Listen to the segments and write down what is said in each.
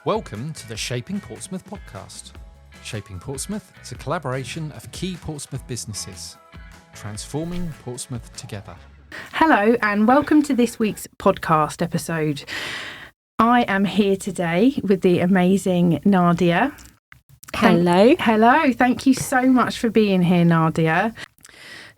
Welcome to the Shaping Portsmouth podcast. Shaping Portsmouth is a collaboration of key Portsmouth businesses, transforming Portsmouth together. Hello and welcome to this week's podcast episode. I am here today with the amazing Nadia. Hello. Hello. Thank you so much for being here, Nadia.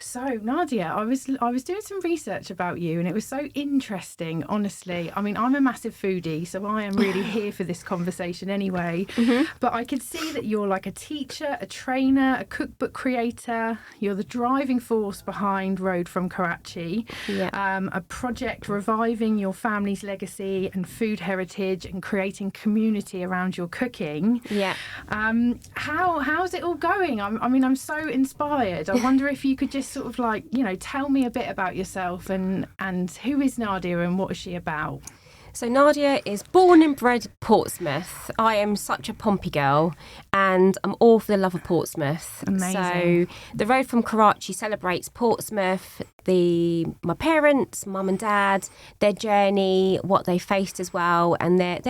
So, Nadia, I was doing some research about you and it was so interesting, honestly. I mean, I'm a massive foodie, so I am really here for this conversation anyway. Mm-hmm. But I could see that you're like a teacher, a trainer, a cookbook creator. You're the driving force behind Road from Karachi, a project reviving your family's legacy and food heritage and creating community around your cooking. Yeah. How's it all going? I'm so inspired. I wonder if you could just sort of like, tell me a bit about yourself and who is Nadia and what is she about? So Nadia is born and bred Portsmouth. I am such a Pompey girl and I'm all for the love of Portsmouth. Amazing. So the Road from Karachi celebrates Portsmouth, my parents, mum and dad, their journey, what they faced as well, and their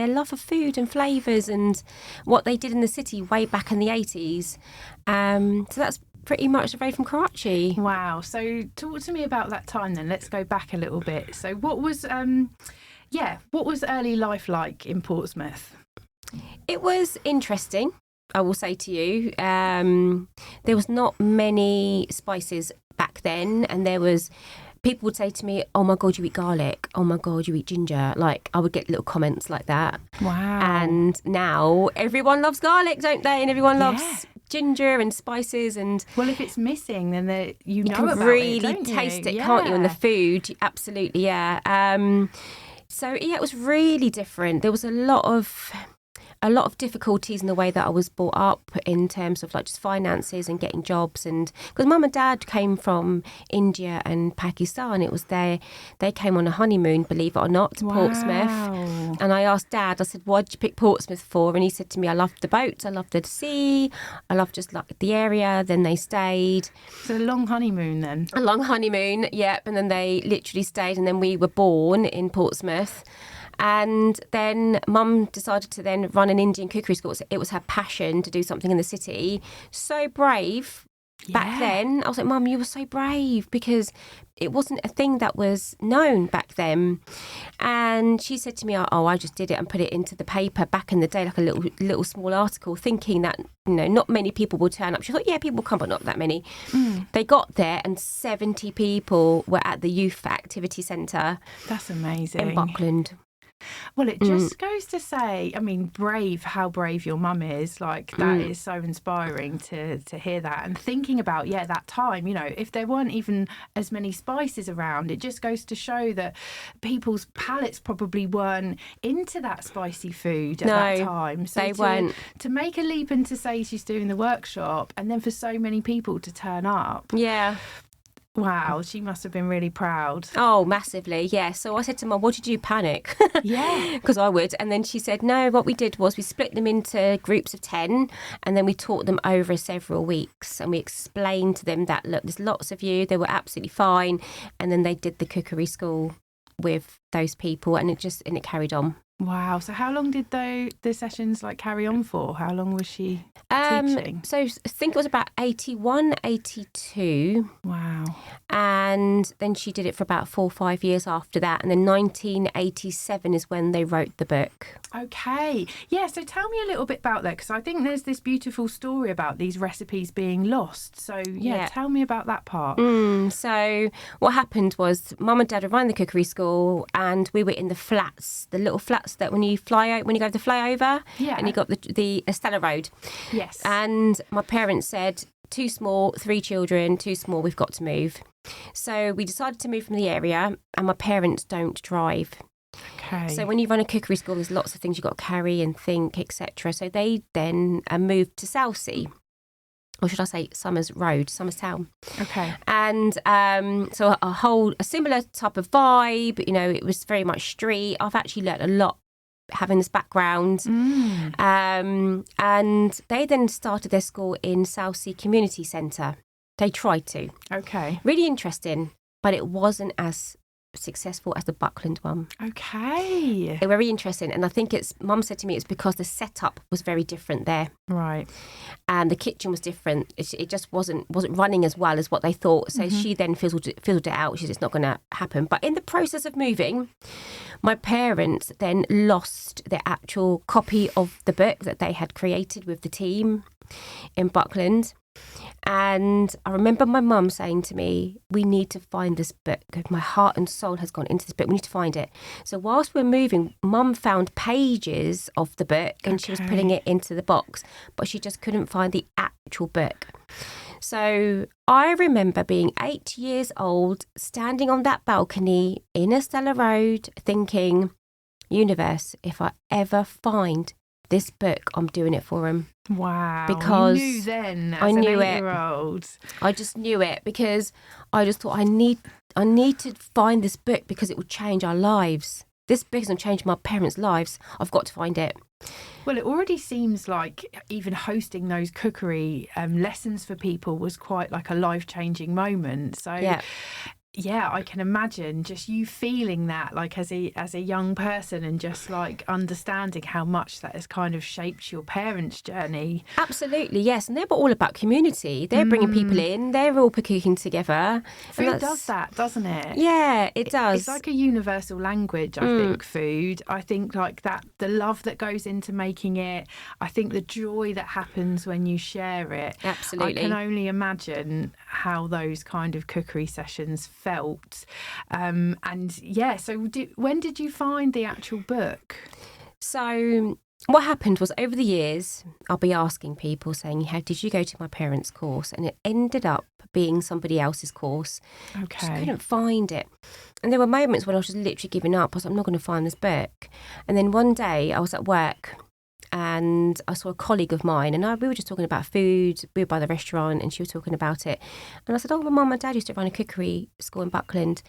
love of food and flavours and what they did in the city way back in the 80s. So that's pretty much the Road from Karachi. Wow. So talk to me about that time then. Let's go back a little bit. So what was early life like in Portsmouth? It was interesting, I will say to you. There was not many spices back then, and people would say to me, "Oh my God, you eat garlic. Oh my God, you eat ginger." Like, I would get little comments like that. Wow. And now everyone loves garlic, don't they? And everyone loves ginger and spices. And well, if it's missing, then you know can about really it, don't taste you? it, can't you? In the food, absolutely, yeah. So it was really different. There was a lot of difficulties in the way that I was brought up in terms of like just finances and getting jobs, and because mum and dad came from India and Pakistan, they came on a honeymoon, believe it or not, to Portsmouth. And I asked Dad, I said, "Why did you pick Portsmouth for?" And he said to me, "I loved the boats, I loved the sea, I loved just like the area." Then they stayed. So a long honeymoon then? A long honeymoon, yep. And then they literally stayed, and then we were born in Portsmouth. And then Mum decided to then run an Indian cookery school. It was her passion to do something in the city. So brave back then. I was like, "Mum, you were so brave," because it wasn't a thing that was known back then. And she said to me, "Oh, I just did it and put it into the paper back in the day, like a little small article, thinking that, not many people will turn up." She thought, "Yeah, people will come, but not that many." They got there and 70 people were at the Youth Activity Centre. That's amazing. In Buckland. Well, it just goes to say, I mean, how brave your mum is. Like, that is so inspiring to hear that. And thinking about, that time, if there weren't even as many spices around, it just goes to show that people's palates probably weren't into that spicy food at that time. So they weren't. To make a leap and to say she's doing the workshop and then for so many people to turn up. Yeah. Wow, she must have been really proud. Oh, massively, yeah. So I said to Mum, "What did you panic?" Yeah. Because I would. And then she said, "No, what we did was we split them into groups of 10 and then we taught them over several weeks. And we explained to them that, look, there's lots of you. They were absolutely fine." And then they did the cookery school with those people and it carried on. Wow. So how long did the sessions carry on for? How long was she teaching? So I think it was about 81, 82. Wow. And then she did it for about 4 or 5 years after that. And then 1987 is when they wrote the book. Okay. Yeah, so tell me a little bit about that, because I think there's this beautiful story about these recipes being lost. So, tell me about that part. So what happened was Mum and Dad were running the cookery school and we were in the flats, the little flats that when you go the flyover, and you got the Estella Road. Yes. And my parents said, "Too small, 3 children, too small, we've got to move." So we decided to move from the area, and my parents don't drive. Okay. So when you run a cookery school, there's lots of things you've got to carry and think, etc. So they then moved to Southsea. Or should I say Somers Road, Town. Okay. And so a similar type of vibe, it was very much street. I've actually learnt a lot having this background. And they then started their school in Southsea Community Centre. They tried to. Okay. Really interesting, but it wasn't as successful as the Buckland one. Okay. They're very interesting. And I think Mum said to me it's because the setup was very different there. Right. And the kitchen was different. It just wasn't running as well as what they thought. So she then fizzled it out. She said it's not going to happen. But in the process of moving, my parents then lost the actual copy of the book that they had created with the team in Buckland. And I remember my mum saying to me, we need to find this book. My heart and soul has gone into this book. We need to find it. So whilst we're moving, Mum found pages of the book and she was putting it into the box, but she just couldn't find the actual book. So I remember being 8 years old, standing on that balcony in Estella Road, thinking, universe, if I ever find this book, I'm doing it for him. Wow. Because you knew then as I knew an 8-year-old. I just knew it because I just thought I need to find this book because it will change our lives. This book is going to change my parents' lives. I've got to find it. Well, it already seems like even hosting those cookery lessons for people was quite like a life-changing moment. So yeah, I can imagine just you feeling that like as a young person and just like understanding how much that has kind of shaped your parents' journey. Absolutely, yes. And they were all about community. They're bringing people in. They're all cooking together. Food does that, doesn't it? Yeah, it does. It's like a universal language, I think, food. I think like that, the love that goes into making it. I think the joy that happens when you share it. Absolutely. I can only imagine how those kind of cookery sessions felt. And yeah, so when did you find the actual book? So what happened was over the years, I'll be asking people saying, how did you go to my parents' course? And it ended up being somebody else's course. Okay. I just couldn't find it. And there were moments when I was just literally giving up. I was like, I'm not going to find this book. And then one day I was at work and I saw a colleague of mine and we were just talking about food. We were by the restaurant and she was talking about it. And I said, my mum and dad used to run a cookery school in Buckland.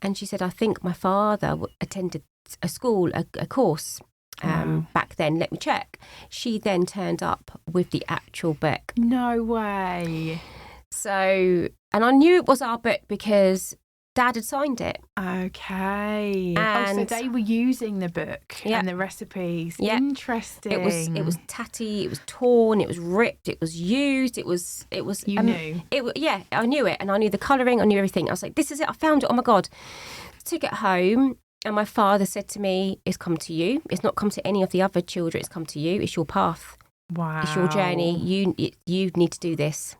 And she said, I think my father attended a school, a course back then. Let me check. She then turned up with the actual book. No way. So, and I knew it was our book because Dad had signed it. Okay. And so they were using the book and the recipes. Yeah. Interesting. It was tatty, it was torn, it was ripped, it was used, it was You knew. I knew it and I knew the colouring, I knew everything. I was like, this is it, I found it, oh my God. Took it home and my father said to me, it's come to you. It's not come to any of the other children, it's come to you. It's your path. Wow. It's your journey. You need to do this.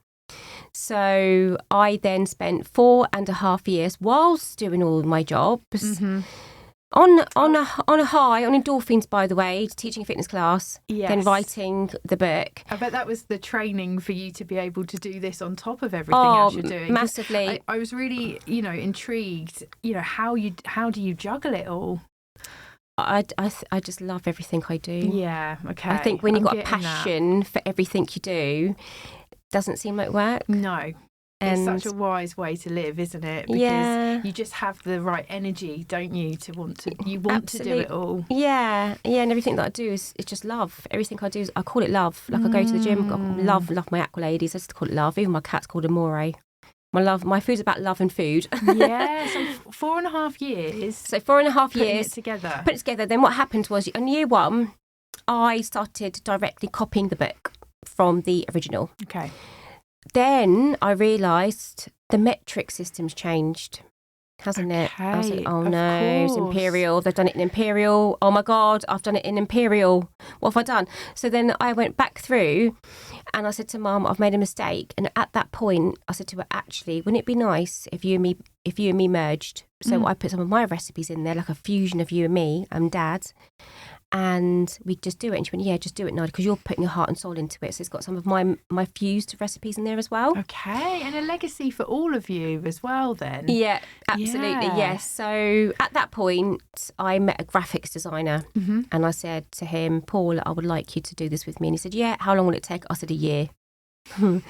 So I then spent 4.5 years whilst doing all my jobs on a high, on endorphins, by the way, teaching a fitness class, then writing the book. I bet that was the training for you to be able to do this on top of everything else you're doing. Massively. I was really, intrigued. How do you juggle it all? I just love everything I do. Yeah, okay. I think when you've got a passion for everything you do, doesn't seem like work. No. It's such a wise way to live, isn't it? Because you just have the right energy, don't you, to want to do it all. Yeah, and everything that I do is just love. Everything I do, I call it love. Like I go to the gym, I love my aqua ladies. I just call it love. Even my cat's called Amore. My food's about love and food. Yeah, so 4.5 years. So 4.5 years. Put it together. Then what happened was in year one, I started directly copying the book from the original. Okay. Then I realised the metric system's changed, hasn't it? I was like, oh no, it's Imperial. They've done it in Imperial. Oh my God, I've done it in Imperial. What have I done? So then I went back through and I said to Mum, I've made a mistake. And at that point, I said to her, actually, wouldn't it be nice if you and me merged? So I put some of my recipes in there, like a fusion of you and me and Dad. And we just do it. And she went, yeah, just do it, Nadia, because you're putting your heart and soul into it. So it's got some of my fused recipes in there as well. Okay, and a legacy for all of you as well then. Yeah, absolutely, yes. So at that point, I met a graphics designer and I said to him, Paul, I would like you to do this with me. And he said, yeah, how long will it take? I said, a year. It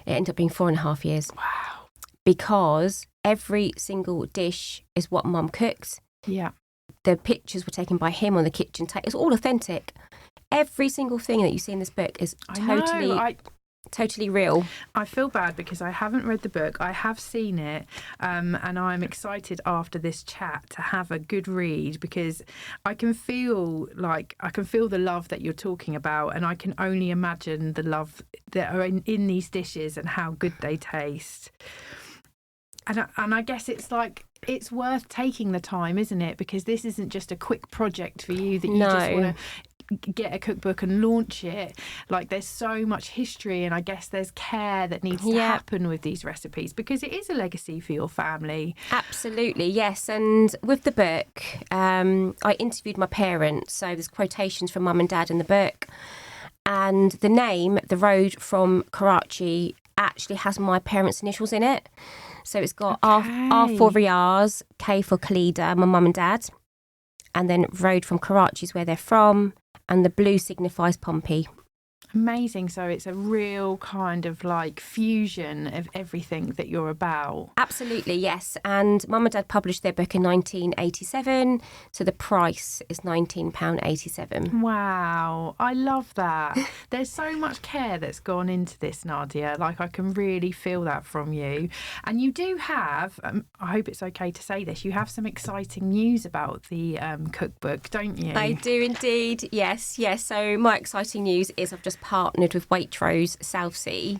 ended up being 4.5 years. Wow. Because every single dish is what Mum cooks. Yeah. The pictures were taken by him on the kitchen table. It's all authentic. Every single thing that you see in this book is totally totally real. I feel bad because I haven't read the book. I have seen it, and I'm excited after this chat to have a good read, because I can feel the love that you're talking about, and I can only imagine the love that are in these dishes and how good they taste. And I guess it's worth taking the time, isn't it? Because this isn't just a quick project for you that you just want to get a cookbook and launch it. Like, there's so much history, and I guess there's care that needs to happen with these recipes, because it is a legacy for your family. Absolutely, yes. And with the book, I interviewed my parents, so there's quotations from mum and dad in the book, and the name, the road from Karachi, actually has my parents' initials in it. So it's got R for Riyaz, K for Khalida, my mum and dad, and then road from Karachi is where they're from, and the blue signifies Pompey. Amazing. So it's a real kind of like fusion of everything that you're about. Absolutely, yes. And mum and dad published their book in 1987, so the price is £19.87. Wow, I love that. There's so much care that's gone into this, Nadia. Like, I can really feel that from you. And you do have, I hope it's okay to say this, you have some exciting news about the cookbook, don't you? I do indeed, yes. So my exciting news is I've just partnered with Waitrose Southsea,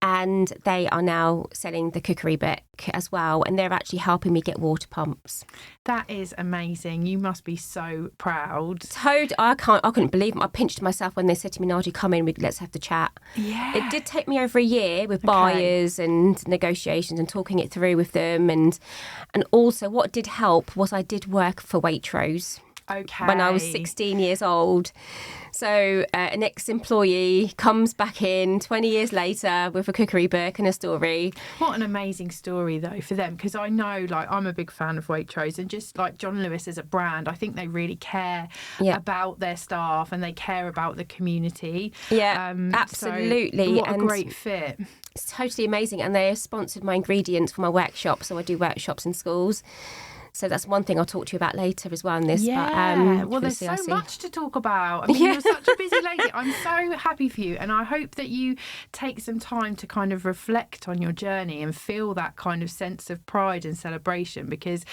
and they are now selling the cookery book as well, and they're actually helping me get water pumps. That is amazing. You must be so proud. I couldn't believe it. I pinched myself when they said to me, Nadia, come in, let's have the chat. Yeah. It did take me over a year with buyers and negotiations and talking it through with them, and also what did help was I did work for Waitrose. Okay. When I was 16 years old. So an ex-employee comes back in 20 years later with a cookery book and a story. What an amazing story, though, for them, because I know, like, I'm a big fan of Waitrose, and just like John Lewis as a brand, I think they really care about their staff, and they care about the community. Yeah, absolutely. So what a great fit. It's totally amazing. And they have sponsored my ingredients for my workshop, so I do workshops in schools. So that's one thing I'll talk to you about later as well in this. Yeah, well, there's so much to talk about. I mean, you're such a busy lady. I'm so happy for you. And I hope that you take some time to kind of reflect on your journey and feel that kind of sense of pride and celebration, because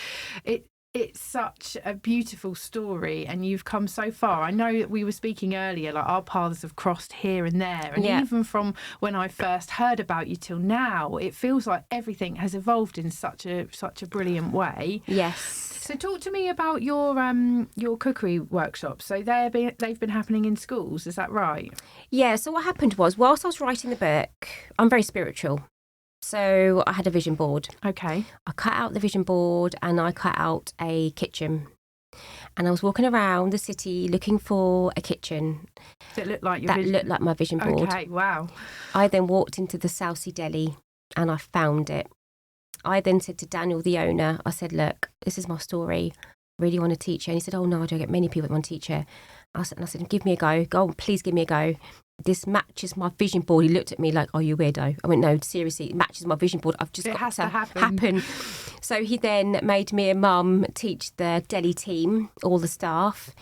it's such a beautiful story, and you've come so far. I know that we were speaking earlier, like, our paths have crossed here and there. And even from when I first heard about you till now, it feels like everything has evolved in such a brilliant way. Yes. So talk to me about your cookery workshops. So they've been happening in schools, is that right? Yeah, so what happened was, whilst I was writing the book, I'm very spiritual. So I had a vision board. Okay. I cut out the vision board and I cut out a kitchen. And I was walking around the city looking for a kitchen That looked like looked like my vision board. Okay, wow. I then walked into the Southsea Deli and I found it. I then said to Daniel, the owner, I said, look, this is my story. I really want to teach her. And he said, oh, no, I don't get many people that want to teach her. I said, give me a go. Go on, please give me a go. This matches my vision board. He looked at me like, are you weirdo? I went, no, seriously, it matches my vision board. I've just got to happen. So he then made me and mum teach the deli team, all the staff.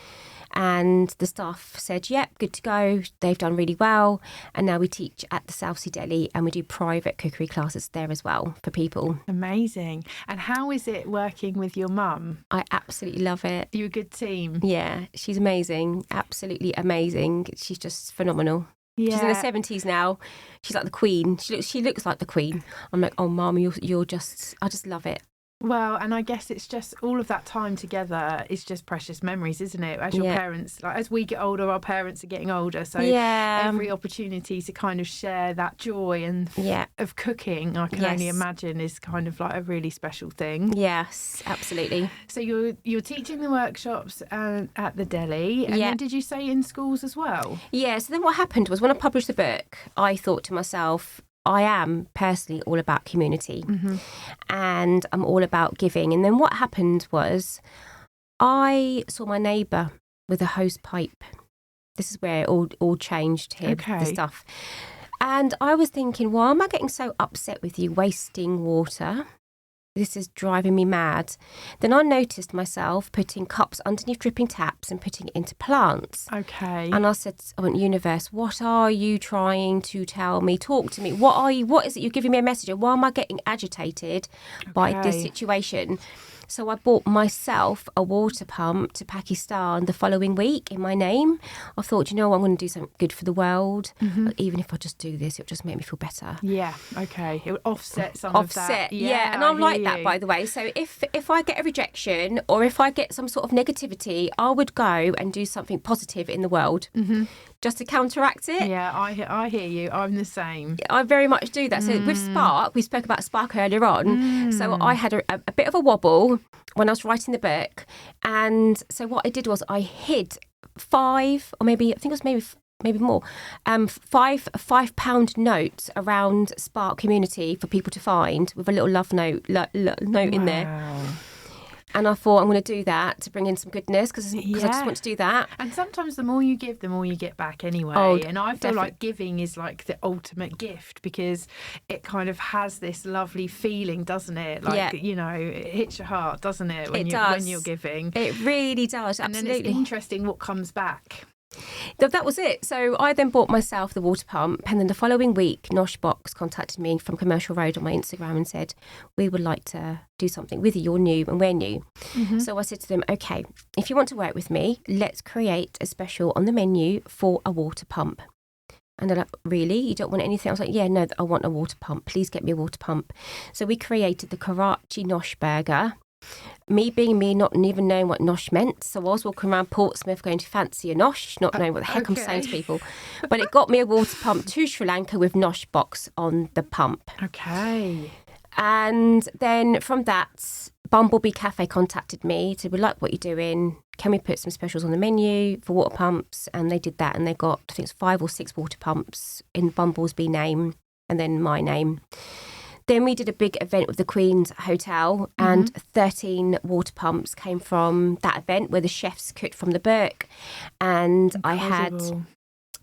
And the staff said, yep, good to go. They've done really well. And now we teach at the Southsea Deli, and we do private cookery classes there as well for people. Amazing. And how is it working with your mum? I absolutely love it. You're a good team. Yeah, she's amazing. Absolutely amazing. She's just phenomenal. Yeah. She's in her 70s now. She's like the queen. She looks like the queen. I'm like, oh, Mum, you're just, I just love it. Well, and I guess it's just all of that time together is just precious memories, isn't it? As your parents, like, as we get older, our parents are getting older. So every opportunity to kind of share that joy and of cooking, I can only imagine, is kind of like a really special thing. Yes, absolutely. So you're teaching the workshops at the deli, and then did you say in schools as well? Yeah. So then what happened was, when I published the book, I thought to myself, I am personally all about community, and I'm all about giving. And then what happened was, I saw my neighbour with a hose pipe. This is where it all changed here, the stuff. And I was thinking, why am I getting so upset with you wasting water? this is driving me mad. Then I noticed myself putting cups underneath dripping taps and putting it into plants. Okay. And I said, I went, universe, what are you trying to tell me? Talk to me. What is it you're giving me a message? And why am I getting agitated by this situation? So I bought myself a water pump to Pakistan the following week in my name. I thought, I'm going to do something good for the world. Even if I just do this, it'll just make me feel better. Yeah, okay. It would offset some of that. Offset, yeah. And I'm like that, by the way. So if I get a rejection or if I get some sort of negativity, I would go and do something positive in the world just to counteract it. Yeah, I hear you. I'm the same. I very much do that. So with Spark, we spoke about Spark earlier on. So I had a bit of a wobble when I was writing the book. And so what I did was I hid 5, or maybe, I think it was maybe more, £5 notes around Spark community for people to find with a little love note in there. And I thought I'm going to do that to bring in some goodness because I just want to do that. And sometimes the more you give, the more you get back anyway. And I feel like giving is like the ultimate gift because it kind of has this lovely feeling, doesn't it? Like, it hits your heart, doesn't it? When you're giving. It really does, absolutely. And then it's interesting what comes back. That was it. So I then bought myself the water pump, and then the following week, Noshbox contacted me from Commercial Road on my Instagram and said, we would like to do something with you. You're new and we're new. So I said to them, okay, if you want to work with me, let's create a special on the menu for a water pump. And they're like, really? You don't want anything? I was like, yeah, no, I want a water pump. Please get me a water pump. So we created the Karachi Nosh burger. Me being me, not even knowing what nosh meant. So I was walking around Portsmouth going to fancy a nosh, not knowing what the heck I'm saying to people. But it got me a water pump to Sri Lanka with nosh box on the pump. Okay. And then from that, Bumblebee Cafe contacted me to be like, what you're doing? Can we put some specials on the menu for water pumps? And they did that. And they got, I think it's 5 or 6 water pumps in Bumblebee name and then my name. Then we did a big event with the Queen's Hotel and 13 water pumps came from that event where the chefs cooked from the book. And Incredible.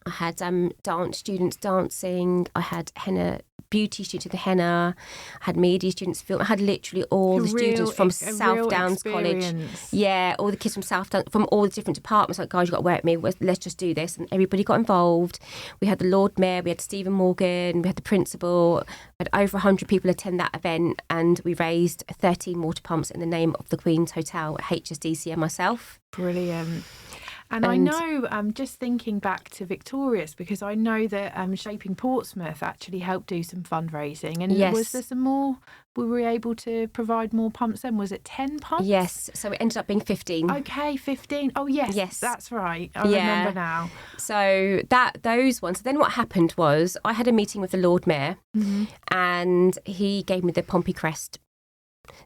I had dance students dancing. I had henna beauty students with the henna. I had media students film. I had literally all the students from South Downs College. Yeah, all the kids from South Downs, from all the different departments. Like, guys, you've got to work with me. Let's just do this. And everybody got involved. We had the Lord Mayor, we had Stephen Morgan, we had the principal. We had over 100 people attend that event. And we raised 13 water pumps in the name of the Queen's Hotel at HSDC and myself. Brilliant. And I know, just thinking back to Victorious, because I know that Shaping Portsmouth actually helped do some fundraising. And was there some more? Were we able to provide more pumps then? Was it 10 pumps? Yes. So it ended up being 15. Okay, 15. Oh, yes. Yes. That's right. I remember now. So those ones. So then what happened was I had a meeting with the Lord Mayor and he gave me the Pompey crest.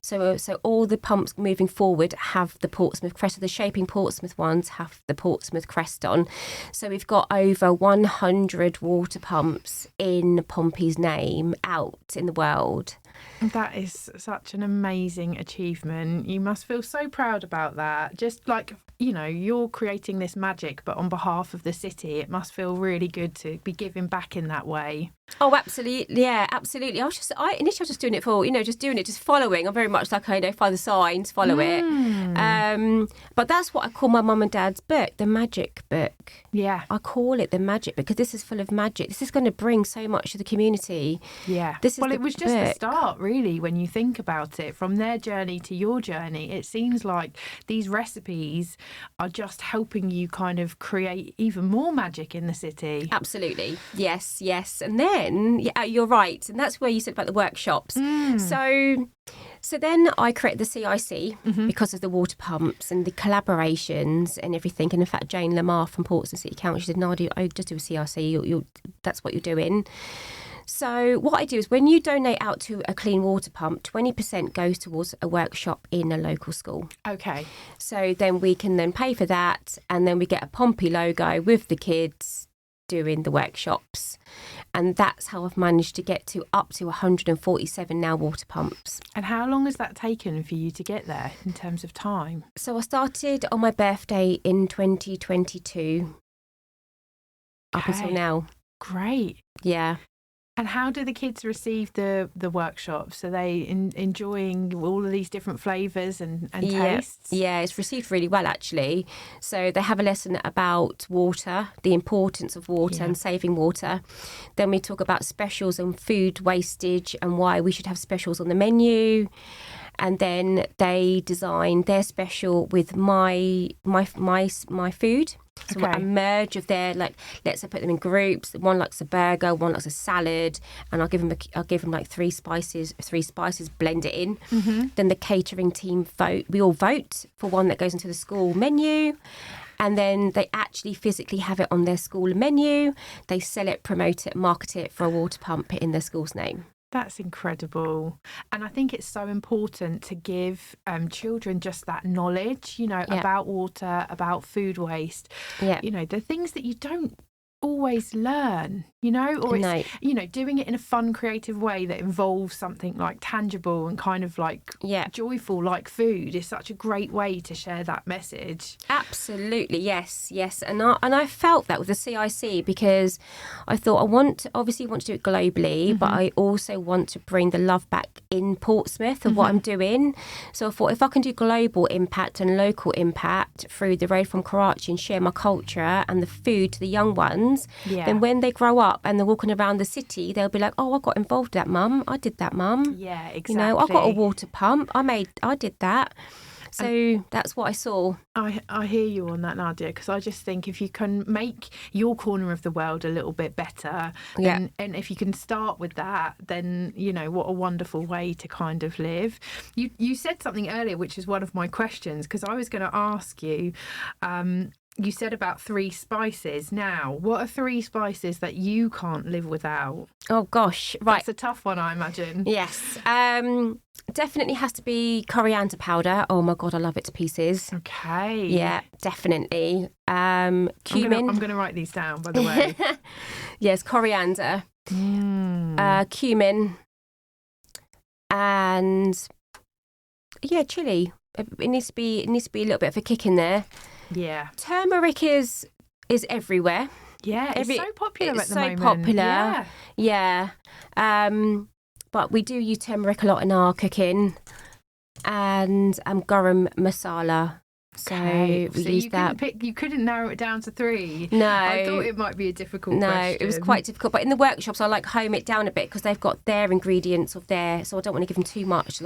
So all the pumps moving forward have the Portsmouth crest. So the Shaping Portsmouth ones have the Portsmouth crest on. So we've got over 100 water pumps in Pompey's name out in the world. That is such an amazing achievement. You must feel so proud about that. Just like, you're creating this magic, but on behalf of the city, it must feel really good to be giving back in that way. Oh, absolutely. Yeah, absolutely. Initially I was just doing it for, just following. I'm very much like, follow the signs, follow it. But that's what I call my mum and dad's book, the magic book. Yeah. I call it the magic because this is full of magic. This is going to bring so much to the community. Yeah. It was just the start, really, when you think about it. From their journey to your journey, it seems like these recipes are just helping you kind of create even more magic in the city. Absolutely. Yes. And then, you're right. And that's where you said about the workshops. So then I created the CIC because of the water pumps and the collaborations and everything. And in fact, Jane Lamar from Portsmouth City Council, she said, Nadia, I just do a CIC. That's what you're doing. So what I do is when you donate out to a clean water pump, 20% goes towards a workshop in a local school. Okay. So then we can then pay for that and then we get a Pompey logo with the kids doing the workshops. And that's how I've managed to get to up to 147 now water pumps. And how long has that taken for you to get there in terms of time? So I started on my birthday in 2022 up until now. Great. Yeah. And how do the kids receive the workshops? Are they enjoying all of these different flavours and tastes? Yeah, it's received really well, actually. So they have a lesson about water, the importance of water and saving water. Then we talk about specials and food wastage and why we should have specials on the menu. And then they design their special with my food. So a merge of their, like, let's say put them in groups. One likes a burger, one likes a salad, and I'll give them like three spices, blend it in. Mm-hmm. Then the catering team vote. We all vote for one that goes into the school menu. And then they actually physically have it on their school menu. They sell it, promote it, market it for a water pump in their school's name. That's incredible. And I think it's so important to give children just that knowledge, about water, about food waste, the things that you don't always learn, or it's, doing it in a fun, creative way that involves something like tangible and kind of like joyful, like food, is such a great way to share that message. Absolutely, yes. And I felt that with the CIC, because I thought I want to do it globally, but I also want to bring the love back in Portsmouth of what I'm doing. So I thought if I can do global impact and local impact through the Road from Karachi and share my culture and the food to the young ones, then when they grow up and they're walking around the city, they'll be like, oh, I got involved with that, Mum. I did that, Mum. Yeah, exactly. I got a water pump. I did that. So that's what I saw. I hear you on that, Nadia, because I just think if you can make your corner of the world a little bit better, and if you can start with that, then, what a wonderful way to kind of live. You said something earlier, which is one of my questions, because I was going to ask you, you said about 3 spices. Now, what are 3 spices that you can't live without? Oh, gosh. Right. That's a tough one, I imagine. Yes. Definitely has to be coriander powder. Oh, my God, I love it to pieces. Okay. Yeah, definitely. Cumin. I'm going to write these down, by the way. Yes, coriander. Cumin. And, chili. It needs to be a little bit of a kick in there. Yeah. Turmeric is everywhere. Yeah, it's so popular at the moment. It's so popular. Yeah. But we do use turmeric a lot in our cooking. And garam masala. So we use that. You couldn't narrow it down to 3. No. I thought it might be a difficult question. No, it was quite difficult. But in the workshops, I like home it down a bit because they've got their ingredients of their. So I don't want to give them too much,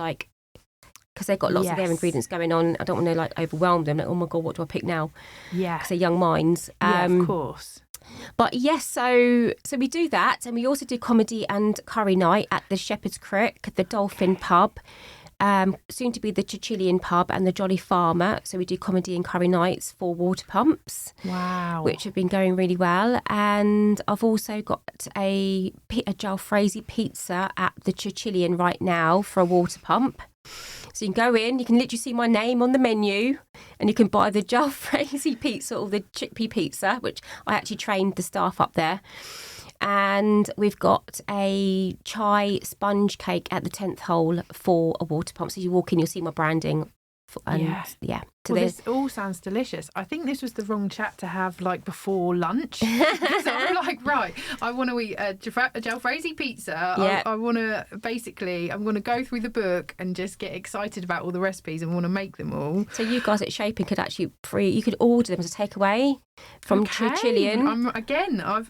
because they've got lots of their ingredients going on. I don't want to overwhelm them. Like, oh my God, what do I pick now? Yeah. Because they're young minds. Of course. But yes, so we do that. And we also do comedy and curry night at the Shepherd's Crook, the Dolphin Pub, soon to be the Chichilian Pub and the Jolly Farmer. So we do comedy and curry nights for water pumps. Wow. Which have been going really well. And I've also got a jalfrezi pizza at the Chichilian right now for a water pump. So you can go in, you can literally see my name on the menu, and you can buy the jalfrezi pizza or the chickpea pizza, which I actually trained the staff up there. And we've got a chai sponge cake at the 10th hole for a water pump. So you walk in, you'll see my branding. So this all sounds delicious. I think this was the wrong chat to have before lunch. Because I'm right, I want to eat a jalfrezi pizza. Yeah. I want to I'm going to go through the book and just get excited about all the recipes and want to make them all. So you guys at Shaping could actually you could order them as a takeaway from Chichilian.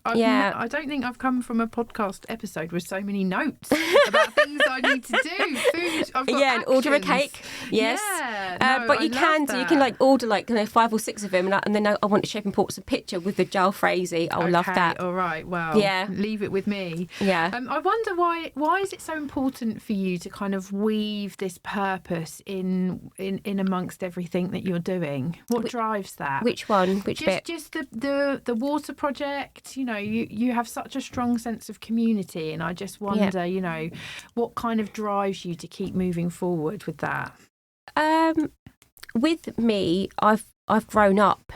I don't think I've come from a podcast episode with so many notes about things I need to do. Food, I've got and order a cake. Yes. Yeah, but you can do. You can order 5 or 6 of them, and then I want to Shaping Portsmouth picture with the jalfrezi. I love that. All right. Well, leave it with me. Yeah. I wonder why is it so important for you to kind of weave this purpose in amongst everything that you're doing? What drives that? Which one? Which bit? Just the water project. You have such a strong sense of community, and I just wonder, what kind of drives you to keep moving forward with that? With me, I've grown up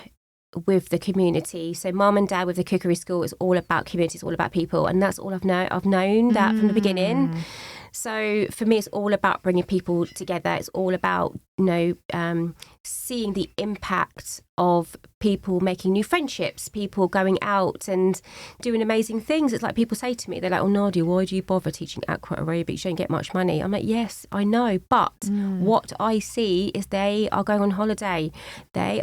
with the community. So mum and dad with the cookery school is all about community, it's all about people, and that's all I've known that from the beginning. So for me, it's all about bringing people together. It's all about seeing the impact of people making new friendships, people going out and doing amazing things. It's like people say to me, they're like, oh, Nadia, why do you bother teaching aqua aerobics? You don't get much money. I'm like, yes, I know. But what I see is they are going on holiday. They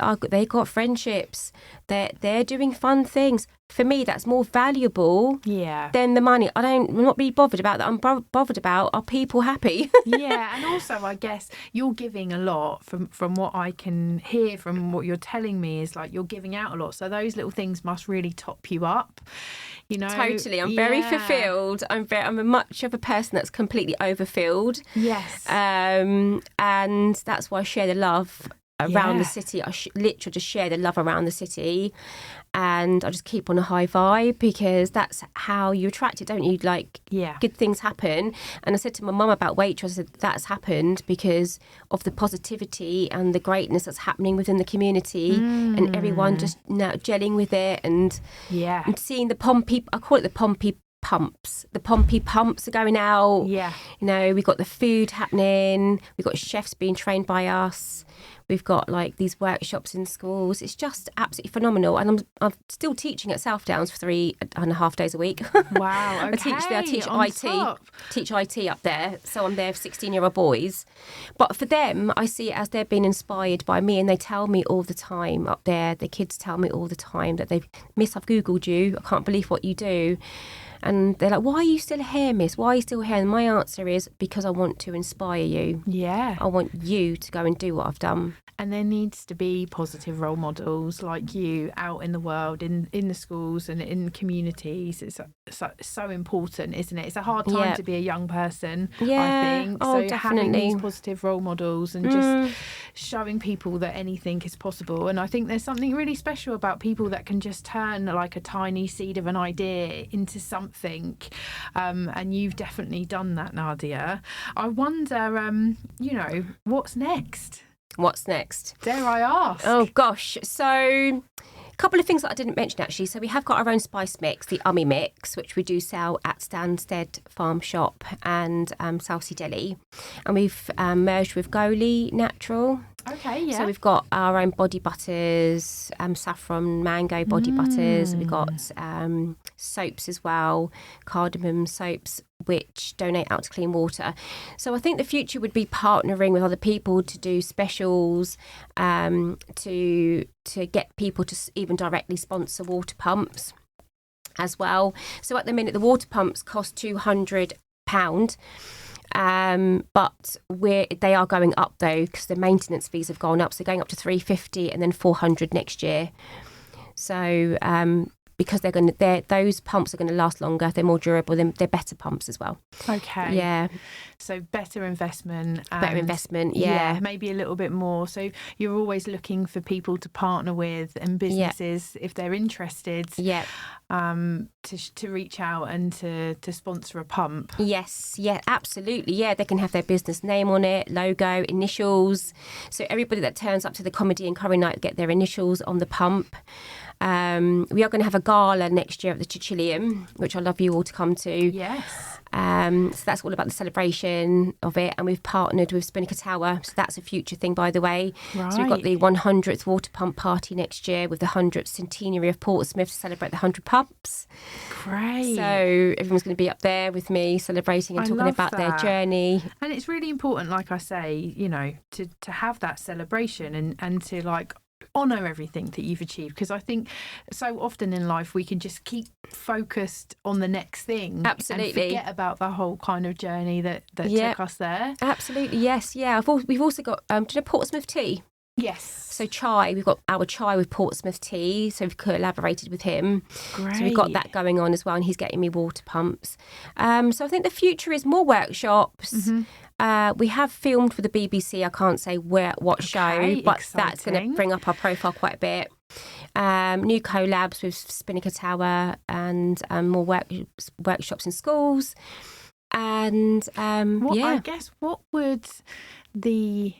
got friendships. They're doing fun things. For me, that's more valuable than the money. I'm not really bothered about that. I'm bothered about, are people happy? Yeah, and also I guess you're giving a lot from what I can hear from what you're telling me is like you're giving out a lot. So those little things must really top you up, you know. Totally. I'm very fulfilled. I'm a much of a person that's completely overfilled. Yes. And that's why I share the love around the city. I literally just share the love around the city, and I just keep on a high vibe, because that's how you attract it, don't you? Like, good things happen. And I said to my mum about Waitrose, I said that's happened because of the positivity and the greatness that's happening within the community, and everyone just now gelling with it, and seeing the Pompey, I call it the Pompey pumps. The Pompey pumps are going out. Yeah. You know, we've got the food happening. We've got chefs being trained by us. We've got like these workshops in schools. It's just absolutely phenomenal. And I'm still teaching at South Downs for 3.5 days a week. Wow. Okay. I teach IT up there. So I'm there for 16-year-old boys. But for them, I see it as they're being inspired by me, and they tell me all the time up there, the kids tell me all the time that Miss, I've Googled you. I can't believe what you do. And they're like, why are you still here, Miss? Why are you still here? And my answer is, because I want to inspire you. Yeah. I want you to go and do what I've done. And there needs to be positive role models like you out in the world, in the schools and in communities. It's so important, isn't it? It's a hard time to be a young person, I think. Oh, so definitely. Having these positive role models and just showing people that anything is possible. And I think there's something really special about people that can just turn like a tiny seed of an idea into something. And you've definitely done that, Nadia. I wonder, what's next? What's next? Dare I ask? Oh, gosh. So a couple of things that I didn't mention, actually. So we have got our own spice mix, the Ummi mix, which we do sell at Stansted Farm Shop and South Sea Deli. And we've merged with Goli Natural. Okay, yeah. So we've got our own body butters, saffron mango body butters. We've got soaps as well, cardamom soaps, which donate out to clean water. So I think the future would be partnering with other people to do specials, to get people to even directly sponsor water pumps as well. So at the minute, the water pumps cost £200. But they are going up though, because the maintenance fees have gone up. So going up to £350 and then £400 next year. So because those pumps are going to last longer, they're more durable, they're better pumps as well. Okay. Yeah. So better investment. Yeah. Maybe a little bit more. So you're always looking for people to partner with and businesses if they're interested. Yeah. To reach out and to sponsor a pump. Yes, yeah, absolutely. Yeah, they can have their business name on it, logo, initials. So everybody that turns up to the comedy and curry night get their initials on the pump. We are going to have a gala next year at the Chichilium, which I'd love you all to come to. Yes. So that's all about the celebration of it, and we've partnered with Spinnaker Tower, so that's a future thing, by the way. Right. So we've got the 100th water pump party next year with the 100th centenary of Portsmouth to celebrate the 100 pumps. Great. So everyone's going to be up there with me celebrating and talking about their journey. And it's really important, like I say, to have that celebration and to like honour everything that you've achieved, because I think so often in life we can just keep focused on the next thing. Absolutely. And forget about the whole kind of journey that took us there. Absolutely, yes, yeah. We've also got, do you know Portsmouth tea? Yes. So chai, we've got our chai with Portsmouth tea, so we've collaborated with him. Great. So we've got that going on as well, and he's getting me water pumps. So I think the future is more workshops. Mm-hmm. We have filmed for the BBC. I can't say what show, but that's going to bring up our profile quite a bit. New collabs with Spinnaker Tower and more workshops in schools. And I guess what would the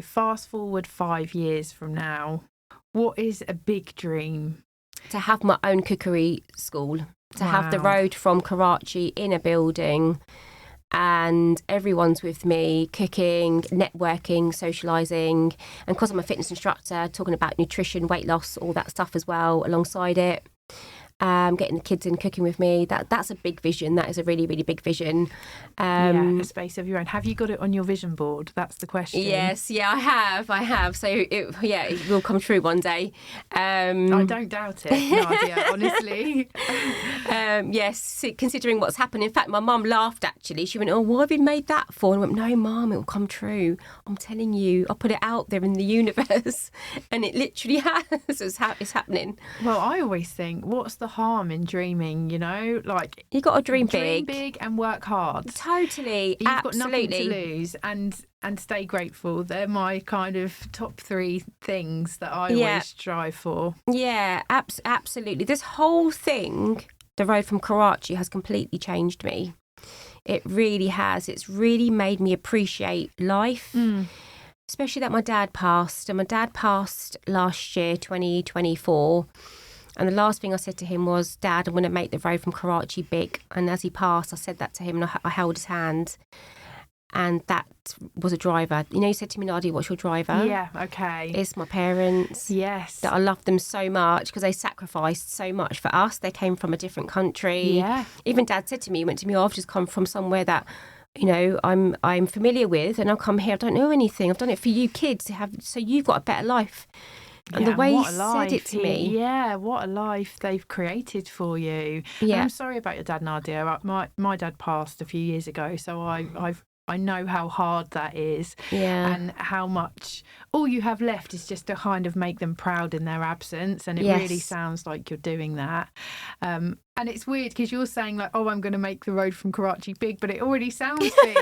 fast forward 5 years from now, what is a big dream? To have my own cookery school, to have the road from Karachi in a building. and everyone's with me, cooking, networking, socialising. And because I'm a fitness instructor, talking about nutrition, weight loss, all that stuff as well alongside it. Getting the kids in cooking with me, that's a big vision. That is a really, really big vision. A space of your own. Have you got it on your vision board? That's the question. Yes, yeah, I have. So it will come true one day. I don't doubt it, Nadia, honestly. Yes, considering what's happened. In fact, my mum laughed actually. She went, "Oh, what have you made that for?" And I went, "No, Mum, it will come true. I'm telling you, I put it out there in the universe and it literally has. It's happening." Well, I always think, what's the harm in dreaming, you know? Like, you got to dream big and work hard. Totally. You've Absolutely. got nothing to lose, and stay grateful. They're my kind of top 3 things that I always strive for. Yeah, absolutely. This whole thing, the road from Karachi, has completely changed me. It really has. It's really made me appreciate life. Especially that my dad passed. And my dad passed last year, 2024. And the last thing I said to him was, "Dad, I'm going to make the road from Karachi big." And as he passed, I said that to him and I held his hand. And that was a driver. You know, he said to me, "Nadia, what's your driver?" Yeah, okay. It's my parents. Yes. That I love them so much because they sacrificed so much for us. They came from a different country. Yeah. Even Dad said to me, he went to me, "Oh, I've just come from somewhere that, you know, I'm familiar with, and I'll come here. I don't know anything. I've done it for you kids to have, so you've got a better life." And the way he said it to me. Yeah, what a life they've created for you. Yeah. And I'm sorry about your dad, Nadia. My dad passed a few years ago, so I know how hard that is. Yeah. And how much all you have left is just to kind of make them proud in their absence. And it really sounds like you're doing that. And it's weird because you're saying like, "Oh, I'm going to make the road from Karachi big," but it already sounds big.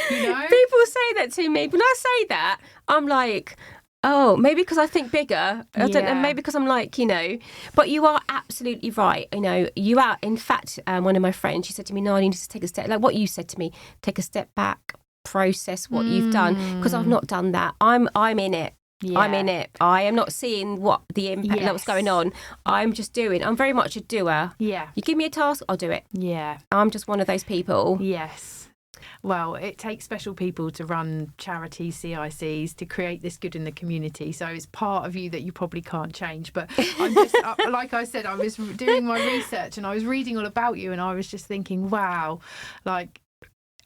You know? People say that to me. When I say that, I'm like, oh, maybe because I think bigger. I don't know, maybe because I'm like, you know, but you are absolutely right. You know, you are. In fact, one of my friends, she said to me, "No, you need to take a step," like what you said to me, take a step back, process what you've done. Because I've not done that. I'm in it. Yeah. I'm in it. I am not seeing what the impact, what's going on. I'm just doing. I'm very much a doer. Yeah. You give me a task, I'll do it. Yeah. I'm just one of those people. Yes. Well, it takes special people to run charities, CICs, to create this good in the community. So it's part of you that you probably can't change. But I'm just, like I said, I was doing my research and I was reading all about you and I was just thinking, wow, like,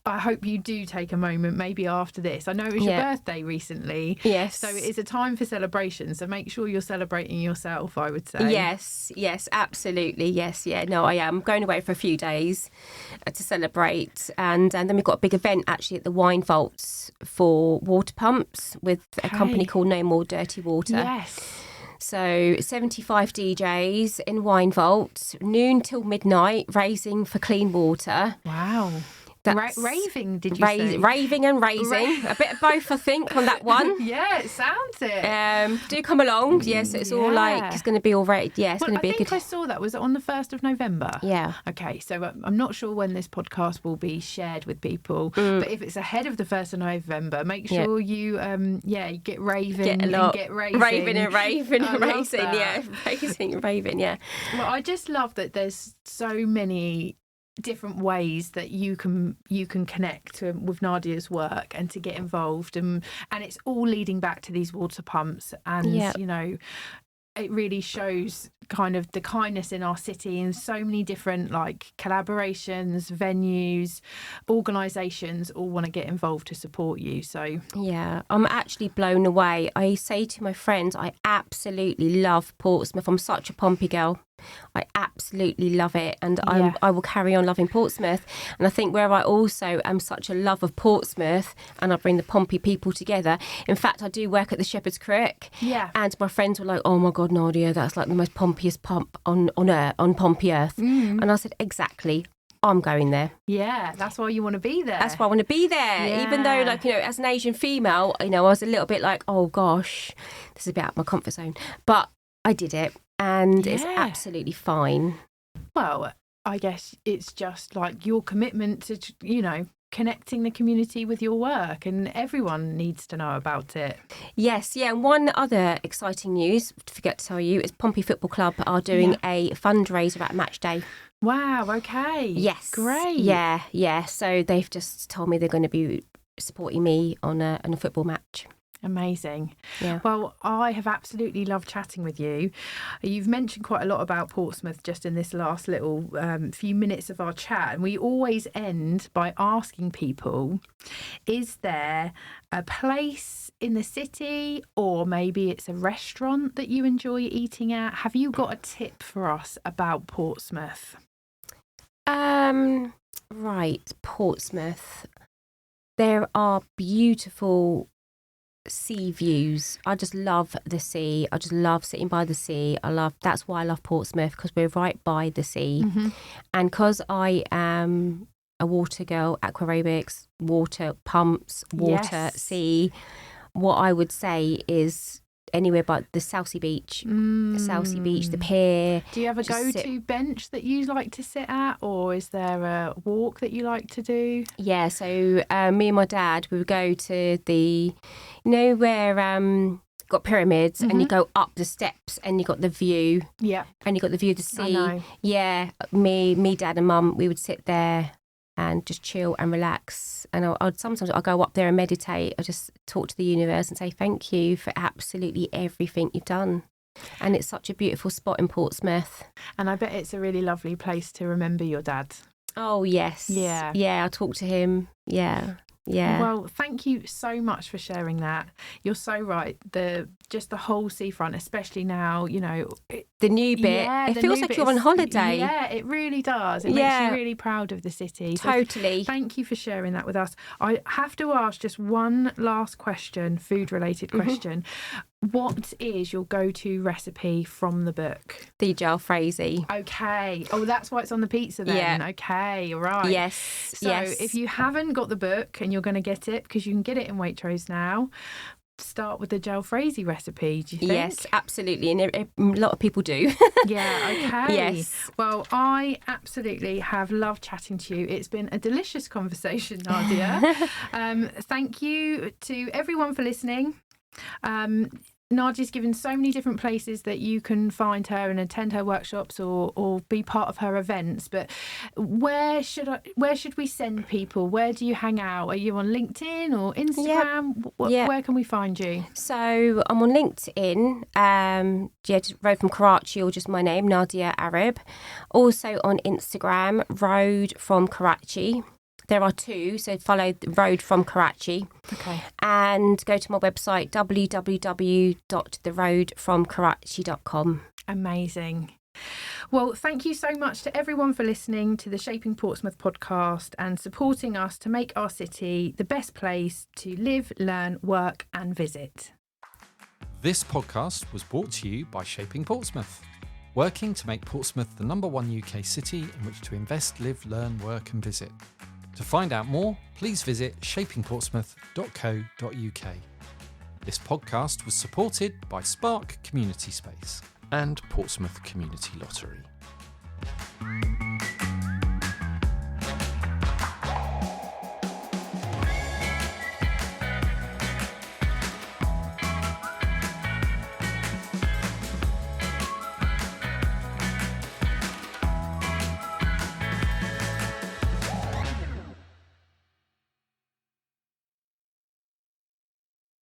I hope you do take a moment maybe after this. I know it was your birthday recently. Yes. So it is a time for celebration. So make sure you're celebrating yourself, I would say. Yes, absolutely. Yes, yeah. No, I am going away for a few days to celebrate. And then we've got a big event actually at the Wine Vaults for water pumps with a company called No More Dirty Water. Yes. So 75 DJs in Wine Vaults, noon till midnight, raising for clean water. Wow. Raving, did you say? Raving and raising. A bit of both, I think, on that one. Yeah, it sounds it. Do come along. Yes, it's all like, it's going to be all right. Yeah, it's going to be a good... I saw that. Was it on the 1st of November? Yeah. Okay, so I'm not sure when this podcast will be shared with people, but if it's ahead of the 1st of November, make sure you get raving and get raising. Raving and raving and raising, that. Raising and raving, yeah. Well, I just love that there's so many different ways that you can connect with Nadia's work and to get involved, and it's all leading back to these water pumps, and you know, it really shows kind of the kindness in our city, and so many different like collaborations, venues, organisations all want to get involved to support you. So yeah, I'm actually blown away. I say to my friends, I absolutely love Portsmouth. I'm such a Pompey girl. I absolutely love it, and I will carry on loving Portsmouth. And I think where I also am such a love of Portsmouth, and I bring the Pompey people together. In fact, I do work at the Shepherd's Crook, and my friends were like, "Oh my God, Nadia, that's like the most pompiest pump on Pompey Earth." And I said, exactly. I'm going there. Yeah, that's why you want to be there. That's why I want to be there. Yeah. Even though, like, you know, as an Asian female, you know, I was a little bit like, oh gosh, this is a bit out of my comfort zone. But I did it, and it's absolutely fine. Well, I guess it's just like your commitment to, you know, connecting the community with your work, and everyone needs to know about it. Yes, yeah. And one other exciting news, forget to tell you, is Pompey Football Club are doing a fundraiser at match day. Wow, okay. Yes. Great. Yeah. So they've just told me they're going to be supporting me on a football match. Amazing. Yeah. Well, I have absolutely loved chatting with you. You've mentioned quite a lot about Portsmouth just in this last little few minutes of our chat. And we always end by asking people, is there a place in the city, or maybe it's a restaurant that you enjoy eating at? Have you got a tip for us about Portsmouth? Right, Portsmouth. There are beautiful sea views. I just love the sea. I just love sitting by the sea. That's why I love Portsmouth, because we're right by the sea. Mm-hmm. And because I am a water girl, aqua aerobics, water pumps, water, sea, what I would say is anywhere but the Southsea Beach, the pier. Do you have a Just go-to bench that you like to sit at, or is there a walk that you like to do? Yeah, so me and my dad, we would go to the, where got pyramids, and you go up the steps and you got the view. Yeah. And you got the view of the sea. I know. Yeah, me, dad and mum, we would sit there and just chill and relax. And sometimes I'll go up there and meditate. I just talk to the universe and say thank you for absolutely everything you've done. And it's such a beautiful spot in Portsmouth. And I bet it's a really lovely place to remember your dad. Oh, yes. Yeah, I talk to him. Yeah. Well, thank you so much for sharing that. You're so right. The whole seafront, especially now, the new bit. Yeah, it feels like you're on holiday. Yeah, it really does. It makes you really proud of the city. Totally. So thank you for sharing that with us. I have to ask just one last question, food-related question. What is your go-to recipe from the book? The jalfrezi. Okay. Oh, that's why it's on the pizza then. Yeah. Okay, all right. Yes. So if you haven't got the book and you're going to get it, because you can get it in Waitrose now, start with the jalfrezi recipe, do you think? Yes, absolutely. And a lot of people do. Yeah, okay. Yes. Well, I absolutely have loved chatting to you. It's been a delicious conversation, Nadia. Thank you to everyone for listening. Nadia's given so many different places that you can find her and attend her workshops or be part of her events. But where should we send people? Where do you hang out? Are you on LinkedIn or Instagram? Yep. Where can we find you? So I'm on LinkedIn, just Road from Karachi, or just my name, Nadia Arab. Also on Instagram, Road from Karachi. There are two, so follow Road from Karachi. Okay. And go to my website, www.theroadfromkarachi.com. Amazing. Well, thank you so much to everyone for listening to the Shaping Portsmouth podcast and supporting us to make our city the best place to live, learn, work and visit. This podcast was brought to you by Shaping Portsmouth, working to make Portsmouth the #1 UK city in which to invest, live, learn, work and visit. To find out more, please visit shapingportsmouth.co.uk. This podcast was supported by Spark Community Space and Portsmouth Community Lottery.